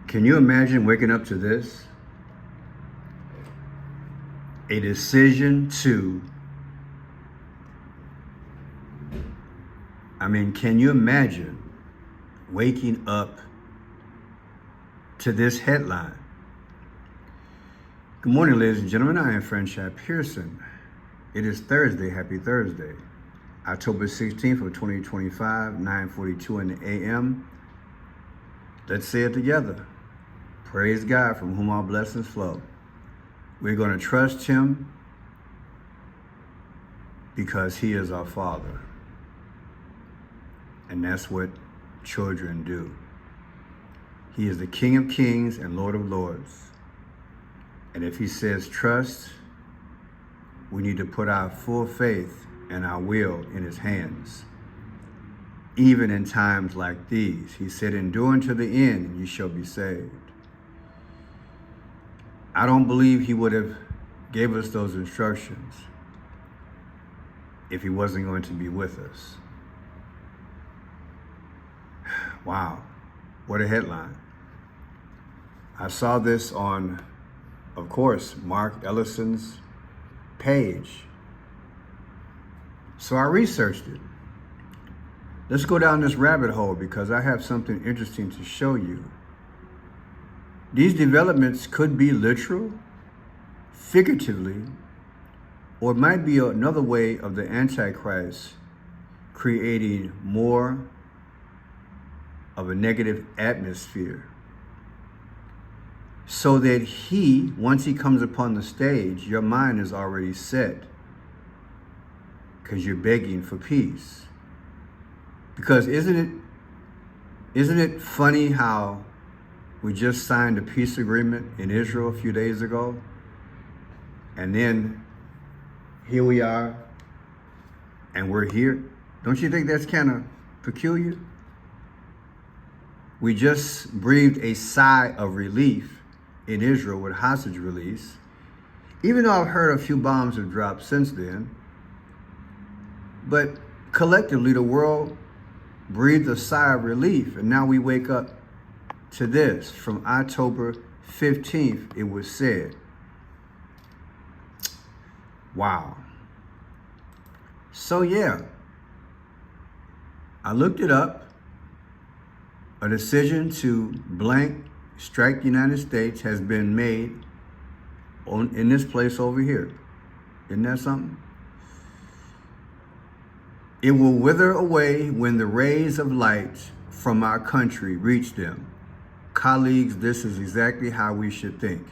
Can you imagine waking up to this? A decision to, can you imagine waking up to this headline? Good morning, ladies and gentlemen. I am Franchise Pearson. It is Thursday. Happy Thursday. October 16th of 2025, 9:42 in the a.m. Let's say it together. Praise God, from whom all blessings flow. We're going to trust Him because He is our Father. And that's what children do. He is the King of Kings and Lord of Lords. And if He says trust, we need to put our full faith and our will in His hands. Even in times like these, He said, endure unto the end and you shall be saved. I don't believe He would have gave us those instructions if He wasn't going to be with us. Wow, what a headline. I saw this on, of course, Mark Ellison's page. So I researched it. Let's go down this rabbit hole because I have something interesting to show you. These developments could be literal, figuratively, or it might be another way of the Antichrist creating more of a negative atmosphere so that he, once he comes upon the stage, your mind is already set because you're begging for peace. Because isn't it funny how we just signed a peace agreement in Israel a few days ago, and then here we are, and we're here? Don't you think that's kind of peculiar? We just breathed a sigh of relief in Israel with hostage release, even though I've heard a few bombs have dropped since then. But collectively, the world breathed a sigh of relief, and now we wake up to this. From October 15th, it was said. Wow. So yeah, I looked it up. A decision to blank strike the United States has been made in this place over here. Isn't that something? It will wither away when the rays of light from our country reach them. Colleagues, this is exactly how we should think.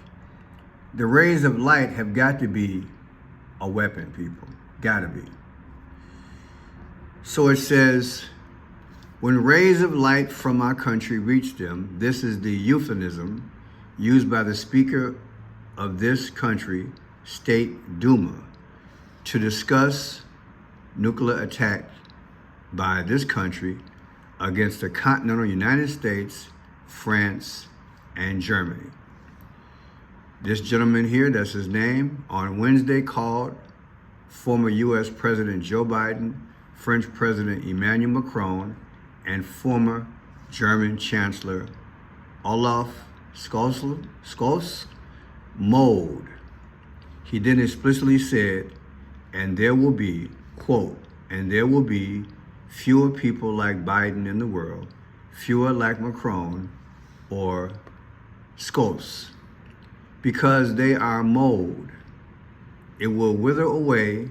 The rays of light have got to be a weapon, people. Gotta be. So it says, when rays of light from our country reach them, this is the euphemism used by the Speaker of this country, State Duma, to discuss nuclear attack by this country against the continental United States, France, and Germany. This gentleman here, that's his name, on Wednesday called former U.S. President Joe Biden, French President Emmanuel Macron, and former German Chancellor Olaf Scholz mode. He then explicitly said, and there will be, quote, and there will be fewer people like Biden in the world, fewer like Macron or Scholz, because they are mold. It will wither away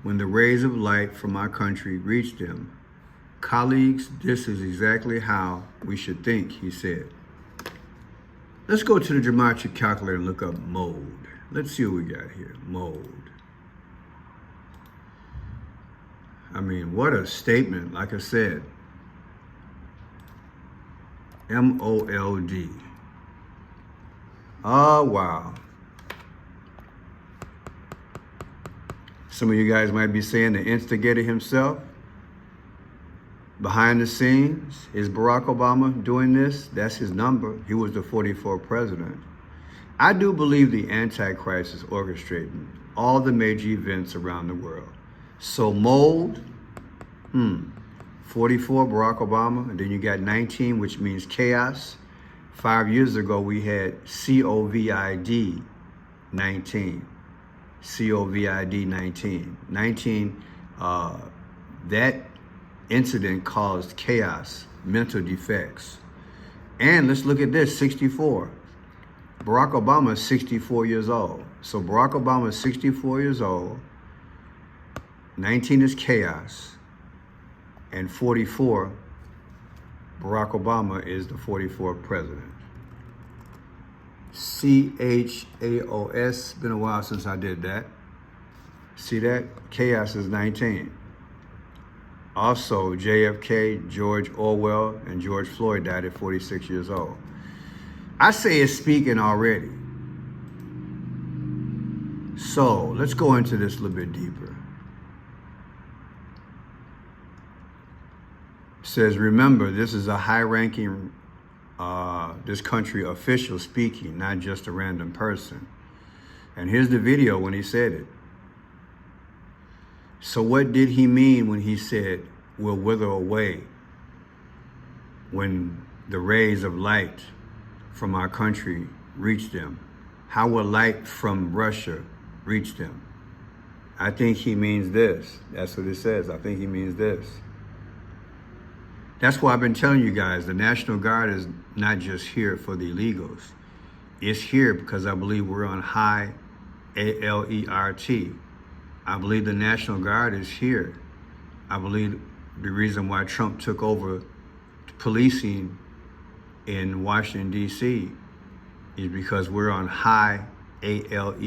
when the rays of light from our country reach them. Colleagues, this is exactly how we should think, he said. Let's go to the gematria calculator and look up mold. Let's see what we got here. Mold. What a statement. Like I said, M-O-L-D. Oh, wow. Some of you guys might be saying the instigator himself, behind the scenes, is Barack Obama doing this? That's his number. He was the 44th president. I do believe the Antichrist is orchestrating all the major events around the world. So mold, 44, Barack Obama, and then you got 19, which means chaos. 5 years ago, we had COVID 19. COVID 19. 19, that incident caused chaos, mental defects. And let's look at this, 64. Barack Obama is 64 years old. So Barack Obama is 64 years old. 19 is chaos. And 44, Barack Obama is the 44th president. CHAOS, been a while since I did that. See that? Chaos is 19. Also, JFK, George Orwell, and George Floyd died at 46 years old. I say it's speaking already. So let's go into this a little bit deeper. It says, remember, this is a high-ranking, this country official speaking, not just a random person. And here's the video when he said it. So what did he mean when he said, we'll wither away when the rays of light from our country reach them? How will light from Russia reach them? I think he means this. That's what it says. I think he means this. That's why I've been telling you guys, the National Guard is not just here for the illegals. It's here because I believe we're on high alert. I believe the National Guard is here. I believe the reason why Trump took over policing in Washington, D.C. is because we're on high alert.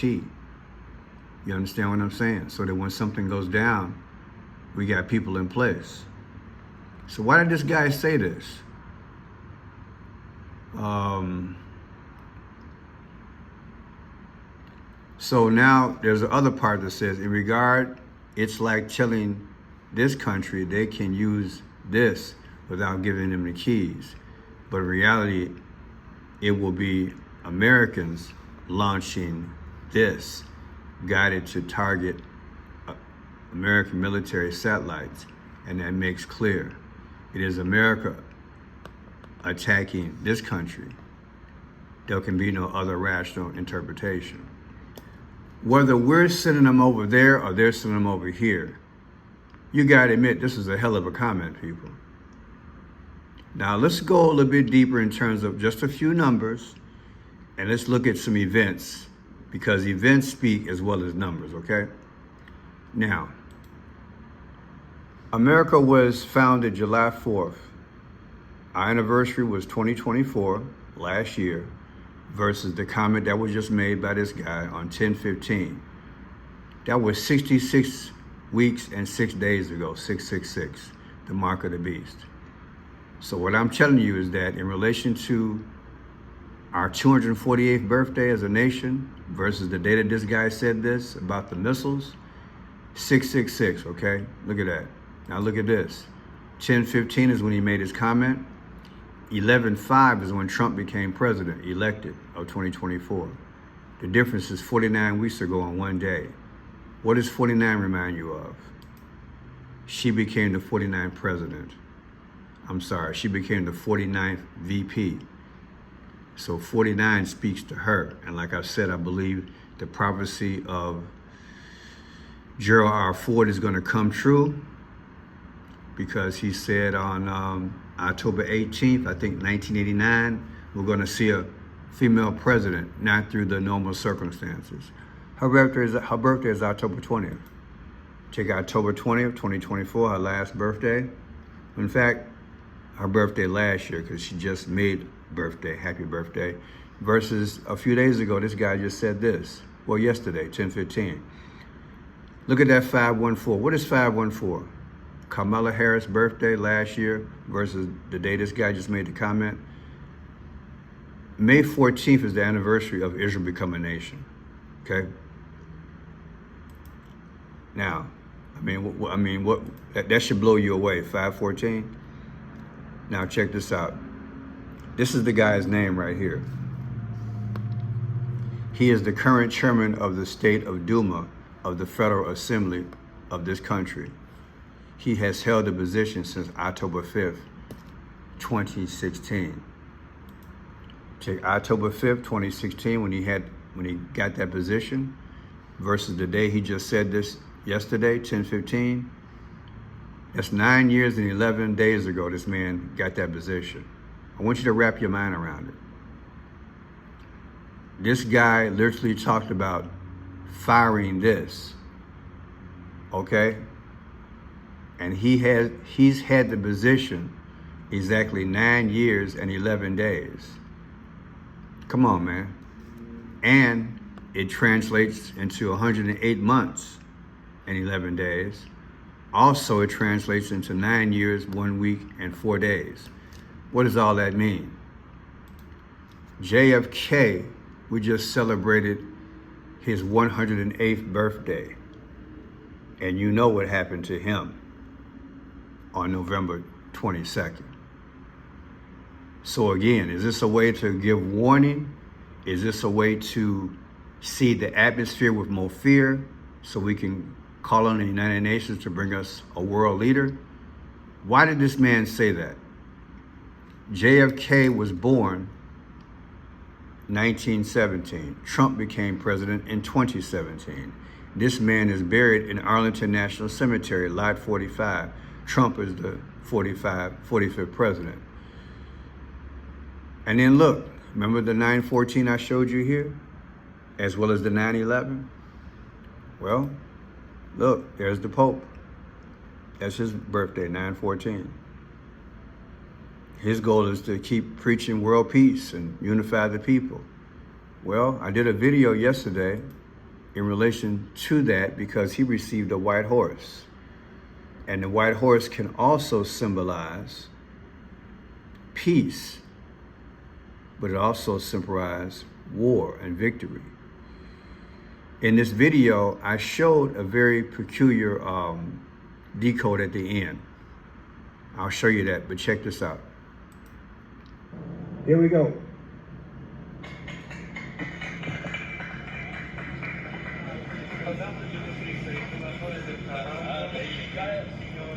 You understand what I'm saying? So that when something goes down, we got people in place. So why did this guy say this? So now there's the other part that says, in regard, it's like telling this country they can use this without giving them the keys. But in reality, it will be Americans launching this, guided to target American military satellites. And that makes clear it is America attacking this country. There can be no other rational interpretation. Whether we're sending them over there or they're sending them over here, you gotta admit this is a hell of a comment, people. Now let's go a little bit deeper in terms of just a few numbers, and let's look at some events, because events speak as well as numbers, okay? Now, America was founded July 4th. Our anniversary was 2024, last year, versus the comment that was just made by this guy on 10/15. That was 66 weeks and 6 days ago, 666, the mark of the beast. So what I'm telling you is that in relation to our 248th birthday as a nation versus the day that this guy said this about the missiles, 666, okay? Look at that. Now look at this. 10/15 is when he made his comment. 11/5 is when Trump became president, elected, of 2024. The difference is 49 weeks ago on one day. What does 49 remind you of? She became the 49th president. I'm sorry, she became the 49th VP. So 49 speaks to her. And like I said, I believe the prophecy of Gerald R. Ford is going to come true, because he said on October 18th, I think 1989, we're going to see a female president, not through the normal circumstances. Her birthday is October 20th. Take October 20th, 2024, her last birthday. In fact, her birthday last year, because she just made birthday, happy birthday, versus a few days ago, this guy just said this. Well, yesterday, 10/15. Look at that 514. What is 514? Kamala Harris' birthday last year versus the day this guy just made the comment. May 14th is the anniversary of Israel becoming a nation, okay? Now, that should blow you away, 514. Now check this out. This is the guy's name right here. He is the current chairman of the State of Duma of the Federal Assembly of this country. He has held the position since October 5th, 2016. Take October 5th, 2016, when he got that position, versus the day he just said this yesterday, 10/15. That's 9 years and 11 days ago this man got that position. I want you to wrap your mind around it. This guy literally talked about firing this, okay? And he's had the position exactly 9 years and 11 days. Come on, man. And it translates into 108 months and 11 days. Also, it translates into 9 years, 1 week, and 4 days. What does all that mean? JFK, we just celebrated his 108th birthday. And you know what happened to him on November 22nd. So again, is this a way to give warning? Is this a way to seed the atmosphere with more fear so we can call on the United Nations to bring us a world leader? Why did this man say that? JFK was born 1917. Trump became president in 2017. This man is buried in Arlington National Cemetery, Lot 45. Trump is the 45th president. And then look, remember the 9/14 I showed you here, as well as the 9/11? Well, look, there's the Pope. That's his birthday, 9/14. His goal is to keep preaching world peace and unify the people. Well, I did a video yesterday in relation to that because he received a white horse. And the white horse can also symbolize peace, but it also symbolizes war and victory. In this video, I showed a very peculiar decode at the end. I'll show you that, but check this out. Here we go.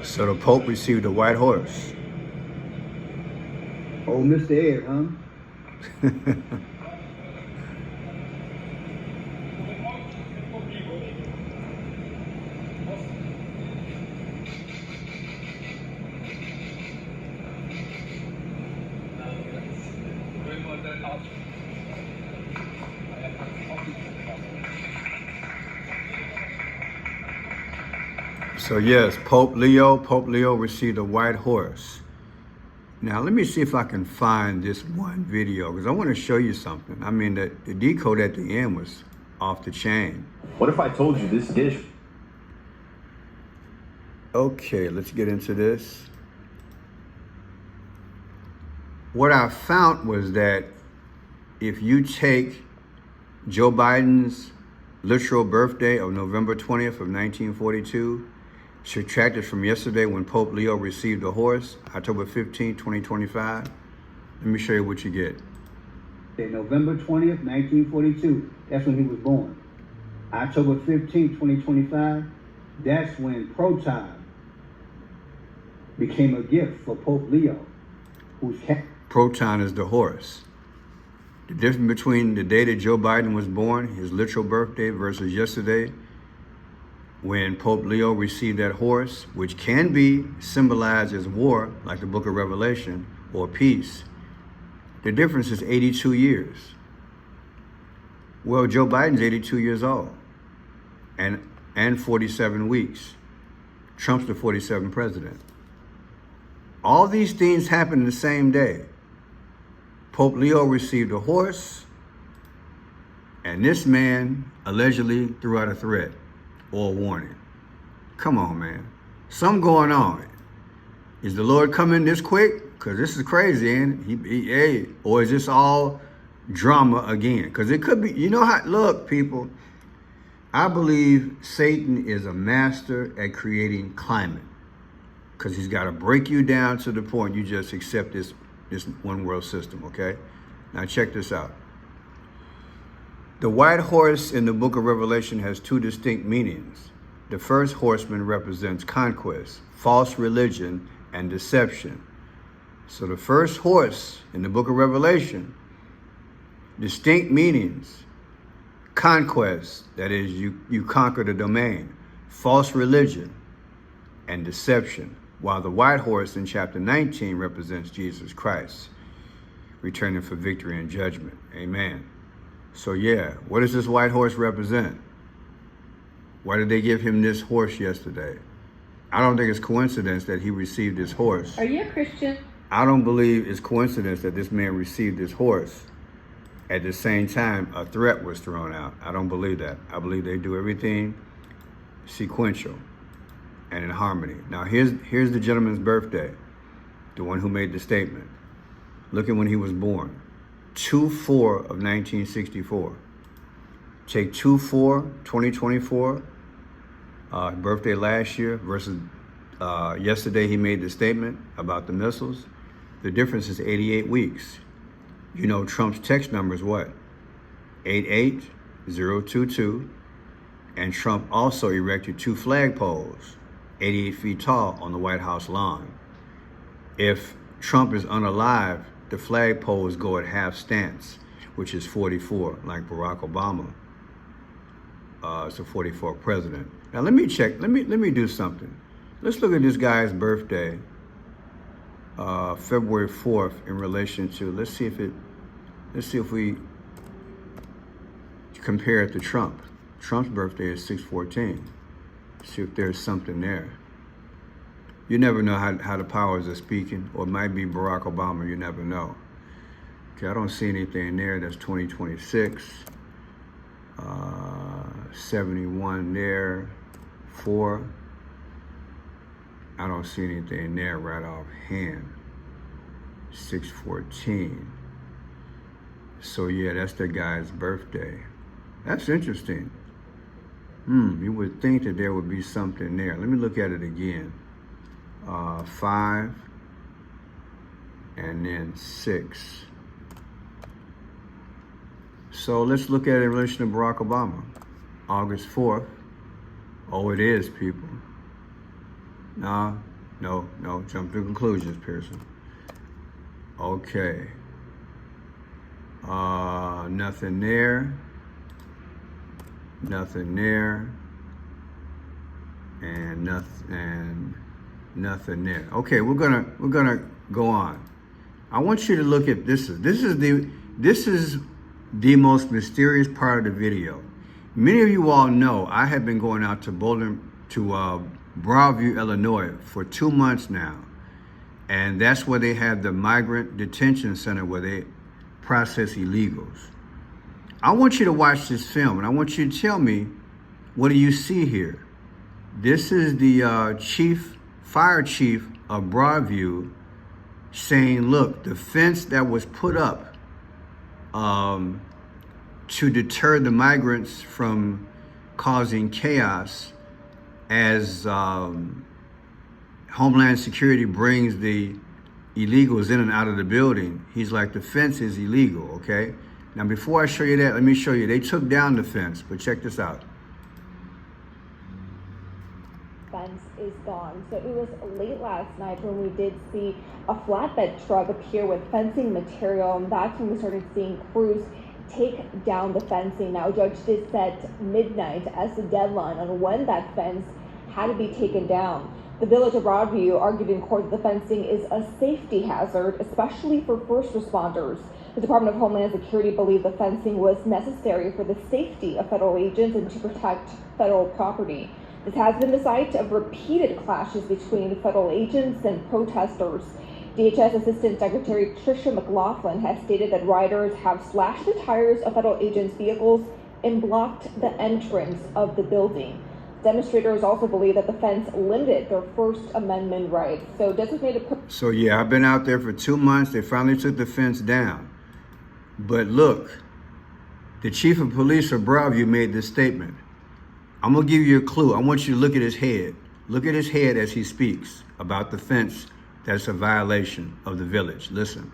So the Pope received a white horse. Oh, Mr. Ed, huh? So yes, Pope Leo received a white horse. Now let me see if I can find this one video because I want to show you something. I mean, the decode at the end was off the chain. What if I told you this dish? Okay, let's get into this. What I found was that if you take Joe Biden's literal birthday of November 20th of 1942, subtracted from yesterday when Pope Leo received a horse, October 15, 2025, let me show you what you get. Okay, November 20th, 1942, that's when he was born. October 15, 2025, that's when Proton became a gift for Pope Leo, who's Proton is the horse. The difference between the day that Joe Biden was born, his literal birthday, versus yesterday, when Pope Leo received that horse, which can be symbolized as war, like the book of Revelation, or peace, the difference is 82 years. Well, Joe Biden's 82 years old and 47 weeks. Trump's the 47th president. All these things happened the same day. Pope Leo received a horse, and this man allegedly threw out a threat or a warning. Come on, man. Something going on. Is the Lord coming this quick? Because this is crazy, and or is this all drama again? Because it could be, you know how, look, people, I believe Satan is a master at creating climate. Because he's got to break you down to the point you just accept this one world system, okay? Now check this out. The white horse in the book of Revelation has two distinct meanings. The first horseman represents conquest, false religion, and deception. So the first horse in the book of Revelation Distinct meanings. Conquest, that is, you conquer the domain. False religion and deception. While the white horse in chapter 19 represents Jesus Christ, returning for victory and judgment. Amen. So yeah, what does this white horse represent? Why did they give him this horse yesterday? I don't think it's coincidence that he received this horse. Are you a Christian? I don't believe it's coincidence that this man received this horse. At the same time, a threat was thrown out. I don't believe that. I believe they do everything sequential and in harmony. Now, here's the gentleman's birthday, the one who made the statement. Look at when he was born. 2/4 of 1964. Take 2/4, 2024, birthday last year versus yesterday he made the statement about the missiles. The difference is 88 weeks. You know Trump's text number is what? 88022. And Trump also erected 2 flagpoles, 88 feet tall, on the White House lawn. If Trump is unalive, the flagpoles go at half stance, which is 44, like Barack Obama. It's a 44 president. Now let me check. Let me do something. Let's look at this guy's birthday, February 4th, in relation to. Let's see if we compare it to Trump. Trump's birthday is 6/14. See if there's something there. You never know how the powers are speaking, or it might be Barack Obama, you never know. Okay, I don't see anything there. That's 2026. 71 there, 4. I don't see anything there right offhand. 6/14. So yeah, that's the guy's birthday. That's interesting. You would think that there would be something there. Let me look at it again. 5 and then 6. So let's look at it in relation to Barack Obama. August 4th. Oh, it is, people. No, jump to conclusions, Pearson. Okay. Nothing there. Nothing there. And nothing there. Okay, we're gonna go on. I want you to look at this. This is the most mysterious part of the video. Many of you all know I have been going out to Broadview, Illinois for 2 months now. And that's where they have the migrant detention center where they process illegals. I want you to watch this film and I want you to tell me, what do you see here? This is the fire chief of Broadview saying, look, the fence that was put up to deter the migrants from causing chaos as Homeland Security brings the illegals in and out of the building. He's like, the fence is illegal, okay? Now, before I show you that, let me show you. They took down the fence, but check this out. Fence is gone. So it was late last night when we did see a flatbed truck appear with fencing material, and that's when we started seeing crews take down the fencing. Now, a judge did set midnight as the deadline on when that fence had to be taken down. The village of Broadview argued in court that the fencing is a safety hazard, especially for first responders. The Department of Homeland Security believed the fencing was necessary for the safety of federal agents and to protect federal property. This has been the site of repeated clashes between federal agents and protesters. DHS Assistant Secretary Tricia McLaughlin has stated that riders have slashed the tires of federal agents' vehicles and blocked the entrance of the building. Demonstrators also believe that the fence limited their First Amendment rights. So designated. So yeah, I've been out there for 2 months. They finally took the fence down. But look, the chief of police of Broadview made this statement. I'm gonna give you a clue. I want you to look at his head. Look at his head as he speaks about the fence that's a violation of the village. Listen.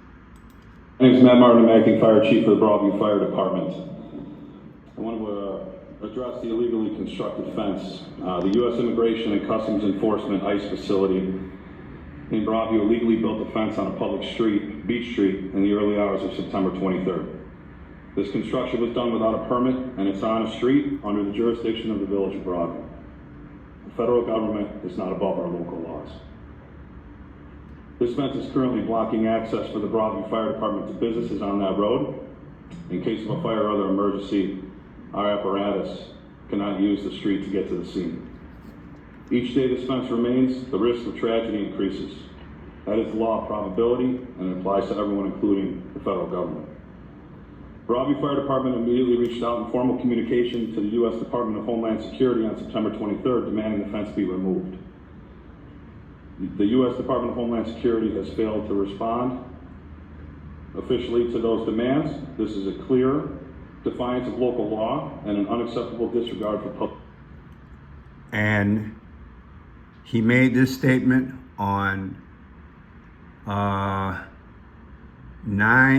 My name is Matt Martin. I'm acting fire chief for the Broadview Fire Department. I want to address the illegally constructed fence. The U.S. Immigration and Customs Enforcement ICE facility in Broadview illegally built a fence on a public street, Beach Street, in the early hours of September 23rd. This construction was done without a permit, and it's on a street under the jurisdiction of the Village of Broadview. The federal government is not above our local laws. This fence is currently blocking access for the Broadview Fire Department to businesses on that road. In case of a fire or other emergency, our apparatus cannot use the street to get to the scene. Each day this fence remains, the risk of tragedy increases. That is the law of probability, and it applies to everyone, including the federal government. Broadview Fire Department immediately reached out in formal communication to the U.S. Department of Homeland Security on September 23rd, demanding the fence be removed. The U.S. Department of Homeland Security has failed to respond officially to those demands. This is a clear defiance of local law and an unacceptable disregard for public. And he made this statement on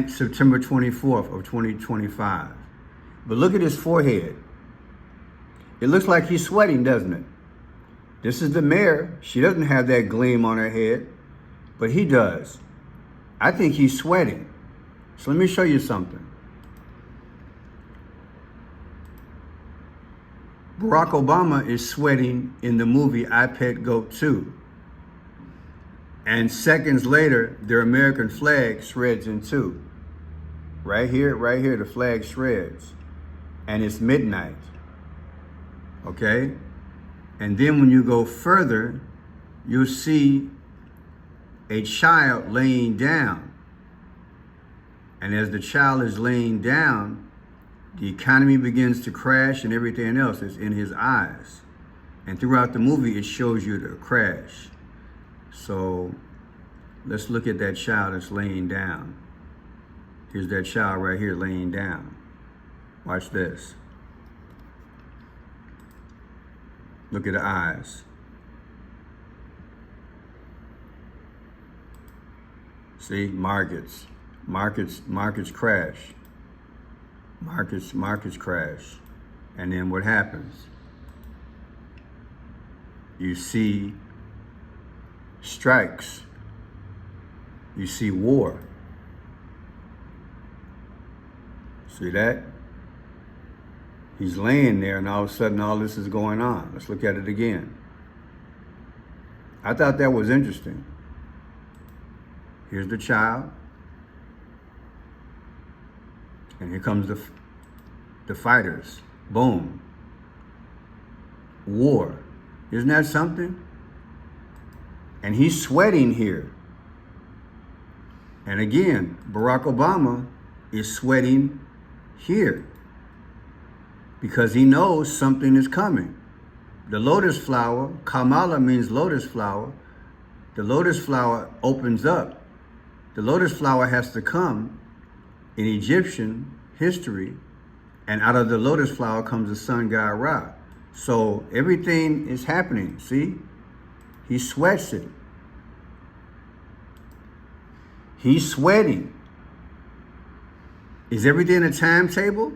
September 24th of 2025. But look at his forehead. It looks like he's sweating, doesn't it? This is the mayor. She doesn't have that gleam on her head, but he does. I think he's sweating. So let me show you something. Barack Obama is sweating in the movie I Pet Goat 2. And seconds later, their American flag shreds in two. Right here, the flag shreds. And it's midnight. Okay? And then when you go further, you'll see a child laying down. And as the child is laying down, the economy begins to crash and everything else is in his eyes. And throughout the movie, it shows you the crash. So let's look at that child that's laying down. Here's that child right here laying down. Watch this. Look at the eyes. See, markets crash. Markets crash. And then what happens? You see strikes. You see war. See that? He's laying there and all of a sudden all this is going on. Let's look at it again. I thought that was interesting. Here's the child. And here comes the fighters. Boom. War. Isn't that something? And he's sweating here. And again, Barack Obama is sweating here because he knows something is coming. The lotus flower, Kamala means lotus flower. The lotus flower opens up. The lotus flower has to come in Egyptian history, and out of the lotus flower comes the sun god Ra. So everything is happening, see? He sweats it. He's sweating. Is everything a timetable?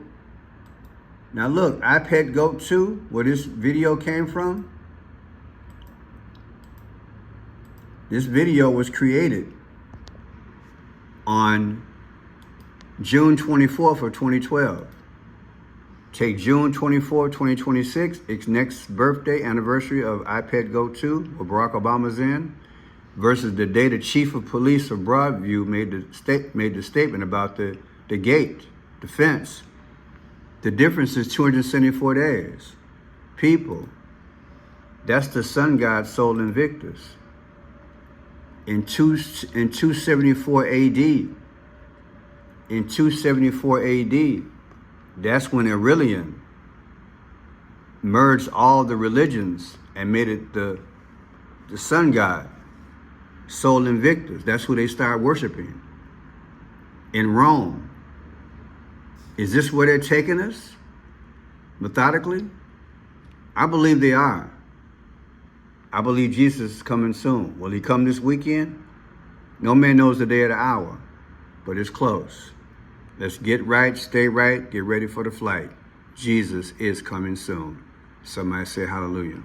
Now look, I Pet Goat 2, where this video came from. This video was created on June 24th of 2012. Take June 24, 2026, its next birthday anniversary of I Pet Goat 2, where Barack Obama's in, versus the day the chief of police of Broadview made the statement about the gate, the fence. The difference is 274 days. People, that's the sun god Sol Invictus. In 274 AD, in 274 AD, that's when Aurelian merged all the religions and made it the sun god, Sol Invictus. That's who they started worshiping in Rome. Is this where they're taking us? Methodically? I believe they are. I believe Jesus is coming soon. Will he come this weekend? No man knows the day or the hour, but it's close. Let's get right, stay right, get ready for the flight. Jesus is coming soon. Somebody say hallelujah.